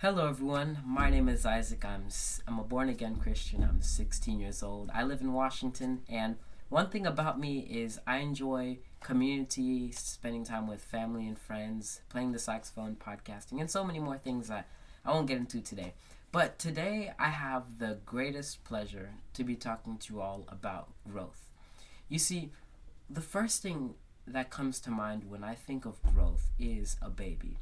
Hello, everyone. My name is Isaac. I'm a born again Christian. I'm 16 years old. I live in Washington, and one thing about me is I enjoy community, spending time with family and friends, playing the saxophone, podcasting, and so many more things that I won't get into today. But today, I have the greatest pleasure to be talking to you all about growth. You see, the first thing that comes to mind when I think of growth is a baby.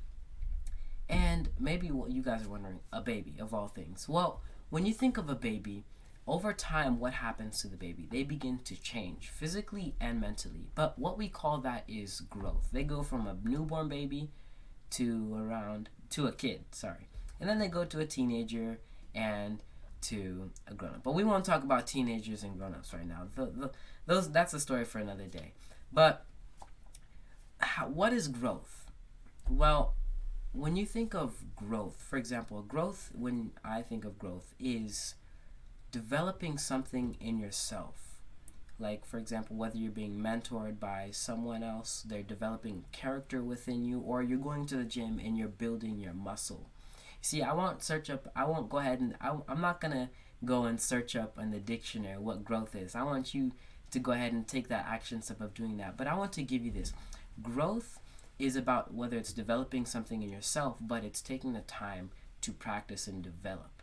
And maybe what you guys are wondering, a baby of all things. Well, when you think of a baby, over time, what happens to the baby? They begin to change physically and mentally. But what we call that is growth. They go from a newborn baby to a kid, sorry. And then they go to a teenager and to a grown up. But we won't talk about teenagers and grown ups right now. That's a story for another day. But what is growth? Well, when you think of growth, for example, growth, when I think of growth, is developing something in yourself. Like, for example, whether you're being mentored by someone else, they're developing character within you, or you're going to the gym and you're building your muscle. See, I won't go ahead and, I'm not going to go and search up in the dictionary what growth is. I want you to go ahead and take that action step of doing that. But I want to give you this. Growth is about whether it's developing something in yourself, but it's taking the time to practice and develop.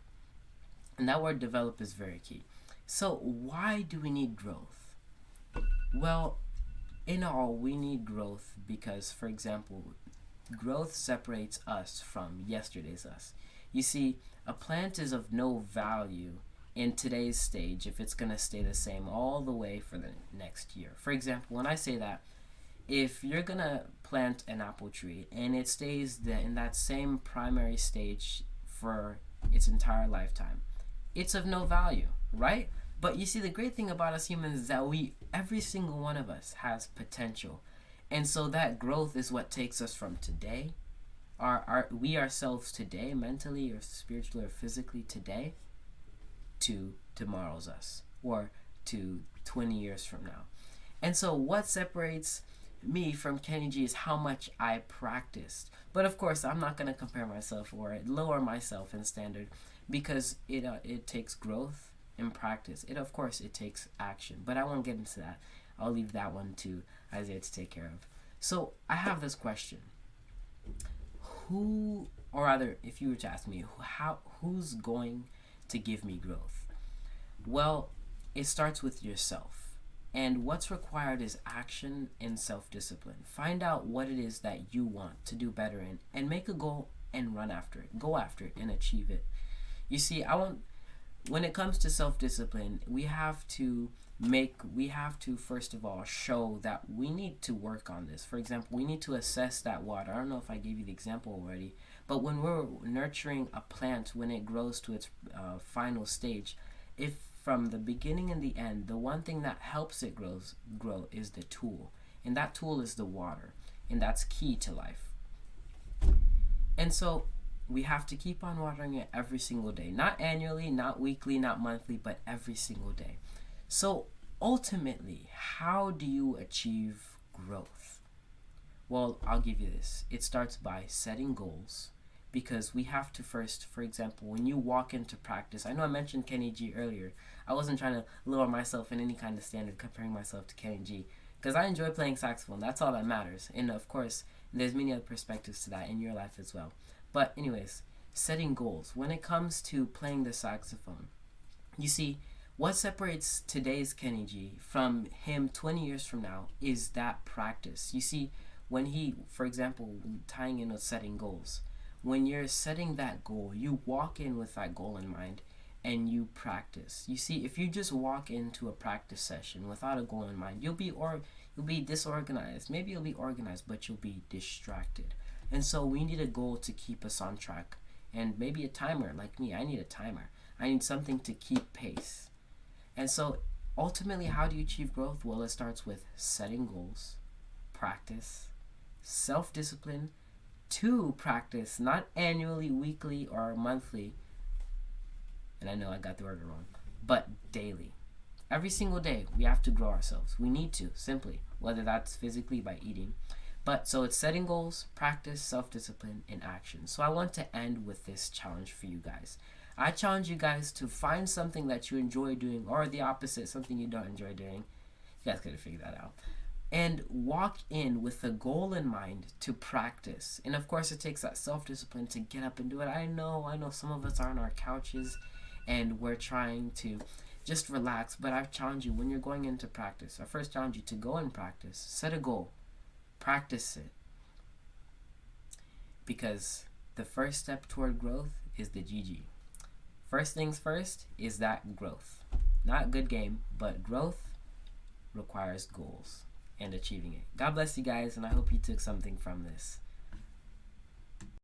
And that word develop is very key. So, why do we need growth? Well, in all, we need growth because, for example, growth separates us from yesterday's us. You see, a plant is of no value in today's stage if it's going to stay the same all the way for the next year. For example, when I say that, if you're gonna plant an apple tree and it stays in that same primary stage for its entire lifetime, it's of no value, right? But you see, the great thing about us humans is that every single one of us has potential. And so that growth is what takes us from today, we ourselves today, mentally or spiritually or physically today, to tomorrow's us, or to 20 years from now. And so what separates me from Kenny G is how much I practiced. But of course, I'm not going to compare myself or lower myself in standard because it takes growth and practice. It takes action. But I won't get into that. I'll leave that one to Isaiah to take care of. So I have this question. Who, or rather, if you were to ask me, who's going to give me growth? Well, it starts with yourself. And what's required is action and self discipline. Find out what it is that you want to do better in and make a goal and run after it. Go after it and achieve it. You see, when it comes to self discipline, we have to first of all show that we need to work on this. For example, we need to assess that water. I don't know if I gave you the example already, but when we're nurturing a plant when it grows to its final stage, if from the beginning and the end, the one thing that helps it grow is the tool. And that tool is the water. And that's key to life. And so we have to keep on watering it every single day. Not annually, not weekly, not monthly, but every single day. So ultimately, how do you achieve growth? Well, I'll give you this. It starts by setting goals. Because we have to first, for example, when you walk into practice, I know I mentioned Kenny G earlier. I wasn't trying to lower myself in any kind of standard comparing myself to Kenny G. Because I enjoy playing saxophone. That's all that matters. And of course, there's many other perspectives to that in your life as well. But anyways, setting goals. When it comes to playing the saxophone, you see, what separates today's Kenny G from him 20 years from now is that practice. You see, when he, for example, tying in with setting goals, when you're setting that goal, you walk in with that goal in mind and you practice. You see, if you just walk into a practice session without a goal in mind, you'll be disorganized. Maybe you'll be organized, but you'll be distracted. And so we need a goal to keep us on track. And maybe a timer, like me, I need a timer. I need something to keep pace. And so ultimately, how do you achieve growth? Well, it starts with setting goals, practice, self-discipline, to practice, not annually, weekly, or monthly. And I know I got the order wrong, but daily. Every single day, we have to grow ourselves. We need to, simply, whether that's physically by eating, But so it's setting goals, practice, self-discipline, and action. So I want to end with this challenge for you guys. I challenge you guys to find something that you enjoy doing, or the opposite, something you don't enjoy doing. You guys gotta figure that out. And walk in with a goal in mind to practice. And of course, it takes that self-discipline to get up and do it. I know some of us are on our couches and we're trying to just relax, but I challenge you, when you're going into practice, I first challenge you to go and practice. Set a goal. Practice it. Because the first step toward growth is the GG. First things first is that growth. Not good game, but growth requires goals and achieving it. God bless you guys, and I hope you took something from this.